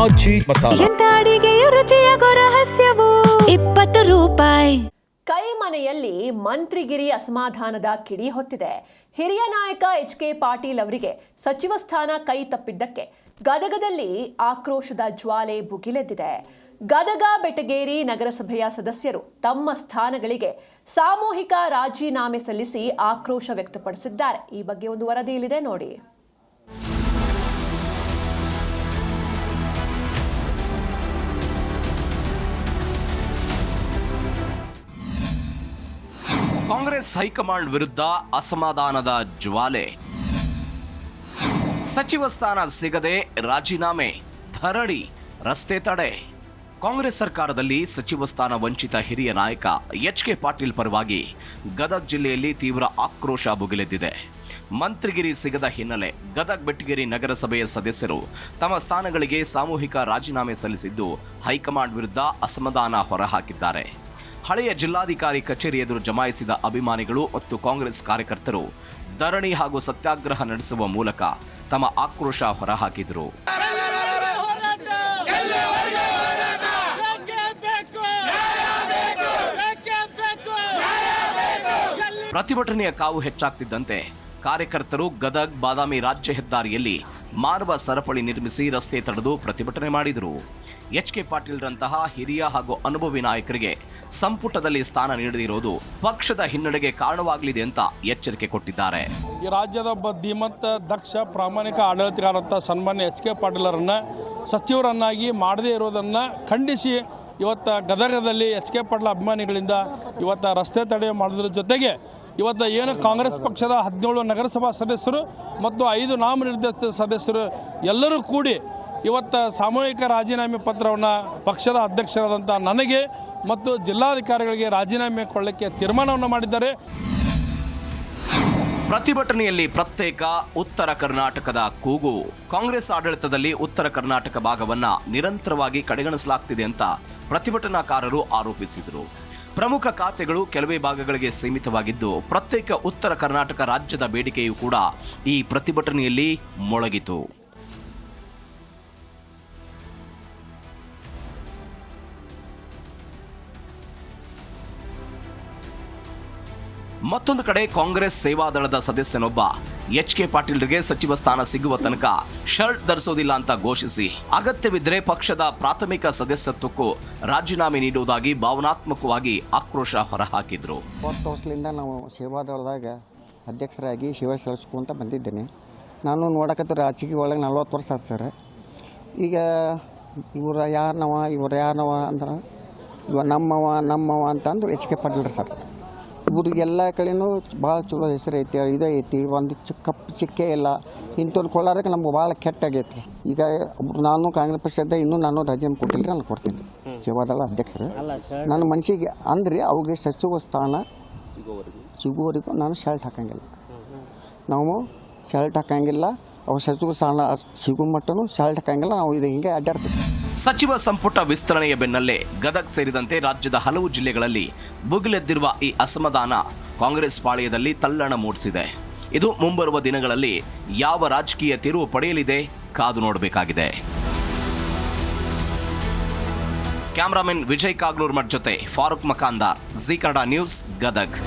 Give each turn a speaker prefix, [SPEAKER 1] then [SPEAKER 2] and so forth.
[SPEAKER 1] ಆಚಿ ಮಸಾಲ.
[SPEAKER 2] ಎಂತ ಅಡಿಗೆಯ ರುಚಿಯಾಗೋ ರಹಸ್ಯವು 20 ರೂಪಾಯಿ.
[SPEAKER 3] ಕೈಮನೆಯಲ್ಲಿ ಮಂತ್ರಿಗಿರಿ ಅಸಮಾಧಾನದ ಕಿಡಿ ಹೊತ್ತಿದೆ. ಹಿರಿಯ ನಾಯಕ ಎಚ್.ಕೆ. ಪಾಟೀಲ್ ಅವರಿಗೆ ಸಚಿವ ಸ್ಥಾನ ಕೈ ತಪ್ಪಿದ್ದಕ್ಕೆ ಗದಗದಲ್ಲಿ ಆಕ್ರೋಶದ ಜ್ವಾಲೆ ಭುಗಿಲೆದ್ದಿದೆ. ಗದಗ ಬೆಟಗೇರಿ ನಗರಸಭೆಯ ಸದಸ್ಯರು ತಮ್ಮ ಸ್ಥಾನಗಳಿಗೆ ಸಾಮೂಹಿಕ ರಾಜೀನಾಮೆ ಸಲ್ಲಿಸಿ ಆಕ್ರೋಶ ವ್ಯಕ್ತಪಡಿಸಿದ್ದಾರೆ. ಈ ಬಗ್ಗೆ ಒಂದು ವರದಿ ಇಲ್ಲಿದೆ ನೋಡಿ.
[SPEAKER 4] ಕಾಂಗ್ರೆಸ್ ಹೈಕಮಾಂಡ್ ವಿರುದ್ಧ ಅಸಮಾಧಾನದ ಜ್ವಾಲೆ. ಸಚಿವ ಸ್ಥಾನ ಸಿಗದೆ ರಾಜೀನಾಮೆ, ಧರಣಿ, ರಸ್ತೆ ತಡೆ. ಕಾಂಗ್ರೆಸ್ ಸರ್ಕಾರದಲ್ಲಿ ಸಚಿವ ಸ್ಥಾನ ವಂಚಿತ ಹಿರಿಯ ನಾಯಕ ಎಚ್.ಕೆ. ಪಾಟೀಲ್ ಪರವಾಗಿ ಗದಗ ಜಿಲ್ಲೆಯಲ್ಲಿ ತೀವ್ರ ಆಕ್ರೋಶ ಭುಗಿಲೆದ್ದಿದೆ. ಮಂತ್ರಿಗಿರಿ ಸಿಗದ ಹಿನ್ನೆಲೆ ಗದಗ ಬೆಟಗೇರಿ ನಗರಸಭೆಯ ಸದಸ್ಯರು ತಮ್ಮ ಸ್ಥಾನಗಳಿಗೆ ಸಾಮೂಹಿಕ ರಾಜೀನಾಮೆ ಸಲ್ಲಿಸಿದ್ದು ಹೈಕಮಾಂಡ್ ವಿರುದ್ಧ ಅಸಮಾಧಾನ ಹೊರಹಾಕಿದ್ದಾರೆ. ಹಳೆಯ ಜಿಲ್ಲಾಧಿಕಾರಿ ಕಚೇರಿ ಎದುರು ಜಮಾಯಿಸಿದ ಅಭಿಮಾನಿಗಳು ಮತ್ತು ಕಾಂಗ್ರೆಸ್ ಕಾರ್ಯಕರ್ತರು ಧರಣಿ ಹಾಗೂ ಸತ್ಯಾಗ್ರಹ ನಡೆಸುವ ಮೂಲಕ ತಮ್ಮ ಆಕ್ರೋಶ ಹೊರಹಾಕಿದರು. ಪ್ರತಿಭಟನೆಯ ಕಾವು ಹೆಚ್ಚಾಗ್ತಿದ್ದಂತೆ ಕಾರ್ಯಕರ್ತರು ಗದಗ್ ಬಾದಾಮಿ ರಾಜ್ಯ ಹೆದ್ದಾರಿಯಲ್ಲಿ ಮಾನವ ಸರಪಳಿ ನಿರ್ಮಿಸಿ ರಸ್ತೆ ತಡೆದು ಪ್ರತಿಭಟನೆ ಮಾಡಿದರು. ಎಚ್.ಕೆ. ಪಾಟೀಲ್ರಂತಹ ಹಿರಿಯ ಹಾಗೂ ಅನುಭವಿ ನಾಯಕರಿಗೆ ಸಂಪುಟದಲ್ಲಿ ಸ್ಥಾನ ನೀಡದಿರುವುದು ಪಕ್ಷದ ಹಿನ್ನಡೆಗೆ ಕಾರಣವಾಗಲಿದೆ ಅಂತ ಎಚ್ಚರಿಕೆ ಕೊಟ್ಟಿದ್ದಾರೆ.
[SPEAKER 5] ಈ ರಾಜ್ಯದ ಒಬ್ಬ ಧೀಮಂತ, ದಕ್ಷ, ಪ್ರಾಮಾಣಿಕ ಆಡಳಿತಗಾರಂಥ ಸನ್ಮಾನ್ಯ ಎಚ್.ಕೆ. ಪಾಟೀಲರನ್ನು ಸಚಿವರನ್ನಾಗಿ ಮಾಡದೇ ಇರೋದನ್ನು ಖಂಡಿಸಿ ಇವತ್ತು ಗದಗದಲ್ಲಿ ಎಚ್.ಕೆ. ಪಾಟೀಲ್ ಅಭಿಮಾನಿಗಳಿಂದ ಇವತ್ತು ರಸ್ತೆ ತಡೆ ಮಾಡೋದ್ರ ಜೊತೆಗೆ ಇವತ್ತು ಏನು ಕಾಂಗ್ರೆಸ್ ಪಕ್ಷದ 17 ನಗರಸಭಾ ಸದಸ್ಯರು ಮತ್ತು 5 ನಾಮನಿರ್ದೇಶಿತ ಸದಸ್ಯರು ಎಲ್ಲರೂ ಕೂಡಿ ಇವತ್ತು ಸಾಮೂಹಿಕ ರಾಜೀನಾಮೆ ಪತ್ರವನ್ನು ಪಕ್ಷದ ಅಧ್ಯಕ್ಷರಾದಂಥ ನನಗೆ ಮತ್ತು ಜಿಲ್ಲಾಧಿಕಾರಿಗಳಿಗೆ ರಾಜೀನಾಮೆ ಕೊಡಲಿಕ್ಕೆ ತೀರ್ಮಾನವನ್ನು ಮಾಡಿದ್ದಾರೆ.
[SPEAKER 4] ಪ್ರತಿಭಟನೆಯಲ್ಲಿ ಪ್ರತ್ಯೇಕ ಉತ್ತರ ಕರ್ನಾಟಕದ ಕೂಗು. ಕಾಂಗ್ರೆಸ್ ಆಡಳಿತದಲ್ಲಿ ಉತ್ತರ ಕರ್ನಾಟಕ ಭಾಗವನ್ನ ನಿರಂತರವಾಗಿ ಕಡೆಗಣಿಸಲಾಗ್ತಿದೆ ಅಂತ ಪ್ರತಿಭಟನಾಕಾರರು ಆರೋಪಿಸಿದರು. ಪ್ರಮುಖ ಖಾತೆಗಳು ಕೆಲವೇ ಭಾಗಗಳಿಗೆ ಸೀಮಿತವಾಗಿದ್ದು ಪ್ರತ್ಯೇಕ ಉತ್ತರ ಕರ್ನಾಟಕ ರಾಜ್ಯದ ಬೇಡಿಕೆಯೂ ಕೂಡ ಈ ಪ್ರತಿಭಟನೆಯಲ್ಲಿ ಮೊಳಗಿತು. ಮತ್ತೊಂದು ಕಡೆ ಕಾಂಗ್ರೆಸ್ ಸೇವಾದಳದ ಸದಸ್ಯನೊಬ್ಬ ಎಚ್.ಕೆ. ಪಾಟೀಲ್ರಿಗೆ ಸಚಿವ ಸ್ಥಾನ ಸಿಗುವ ತನಕ ಶರ್ಟ್ ಧರಿಸೋದಿಲ್ಲ ಅಂತ ಘೋಷಿಸಿ ಅಗತ್ಯವಿದ್ದರೆ ಪಕ್ಷದ ಪ್ರಾಥಮಿಕ ಸದಸ್ಯತ್ವಕ್ಕೂ ರಾಜೀನಾಮೆ ನೀಡುವುದಾಗಿ ಭಾವನಾತ್ಮಕವಾಗಿ ಆಕ್ರೋಶ ಹೊರಹಾಕಿದ್ರು.
[SPEAKER 6] 20 ವರ್ಷದಿಂದ ನಾವು ಸೇವಾದಳದಾಗ ಅಧ್ಯಕ್ಷರಾಗಿ ಸೇವೆ ಸಲ್ಲಿಸ್ಕೊಂತ ಬಂದಿದ್ದೇನೆ. ನಾನು ನೋಡಕತ್ತ ರಾಜಕೀಯ ಒಳಗೆ 40 ವರ್ಷ ಆಗ್ತಾರೆ. ಈಗ ಇವ್ರು ಯಾರನವ ಅಂದ್ರೆ ಇವ ನಮ್ಮವ ಅಂತಂದ್ರೆ ಎಚ್.ಕೆ. ಪಾಟೀಲ್ ಸರ್. ಇವ್ರಿಗೆ ಎಲ್ಲ ಕಡೆನೂ ಭಾಳ ಚಲೋ ಹೆಸರು ಐತಿ, ಇದು ಐತಿ, ಒಂದು ಕಪ್ಪು ಚಿಕ್ಕೆ ಇಲ್ಲ. ಇಂಥವ್ರು ಕೊಳ್ಳೋದಕ್ಕೆ ನಮ್ಗೆ ಭಾಳ ಕೆಟ್ಟಾಗೈತಿ. ಈಗ ನಾನು ಕಾಂಗ್ರೆಸ್ ಪಕ್ಷದ ಇನ್ನೂ ನಾನು ರಾಜೀನಾಮೆ ಕೊಟ್ಟಿಲ್ಲ, ನಾನು ಕೊಡ್ತೀನಿ ಸೇವಾದಳ ಅಧ್ಯಕ್ಷರು. ನನ್ನ ಮನಸ್ಸಿಗೆ ಅಂದ್ರೆ ಅವ್ರಿಗೆ ಸಚಿವ ಸ್ಥಾನ ಸಿಗುವವರೆಗೂ ನಾನು ಶರ್ಟ್ ಹಾಕಂಗಿಲ್ಲ. ನಾವು ಶರ್ಟ್ ಹಾಕಂಗಿಲ್ಲ, ಅವ್ರ ಸಚಿವ ಸ್ಥಾನ ಸಿಗೋ ಮಟ್ಟನೂ ಶರ್ಟ್ ಹಾಕಂಗಿಲ್ಲ. ನಾವು ಇದು ಹಿಂಗೆ ಅಡ್ಡಾಡ್ತೀವಿ.
[SPEAKER 4] ಸಚಿವ ಸಂಪುಟ ವಿಸ್ತರಣೆಯ ಬೆನ್ನಲ್ಲೇ ಗದಗ್ ಸೇರಿದಂತೆ ರಾಜ್ಯದ ಹಲವು ಜಿಲ್ಲೆಗಳಲ್ಲಿ ಭುಗಿಲೆದ್ದಿರುವ ಈ ಅಸಮಾಧಾನ ಕಾಂಗ್ರೆಸ್ ಪಾಳೆಯದಲ್ಲಿ ತಲ್ಲಣ ಮೂಡಿಸಿದೆ. ಇದು ಮುಂಬರುವ ದಿನಗಳಲ್ಲಿ ಯಾವ ರಾಜಕೀಯ ತಿರುವು ಪಡೆಯಲಿದೆ ಕಾದು ನೋಡಬೇಕಾಗಿದೆ. ಕ್ಯಾಮರಾಮನ್ ವಿಜಯ್ ಕಾಗ್ಲೂರ್ ಮಠ್ ಜೊತೆ ಫಾರೂಕ್ ಮಕಾಂದಾರ್, ಜೀ ಕನ್ನಡ ನ್ಯೂಸ್, ಗದಗ್.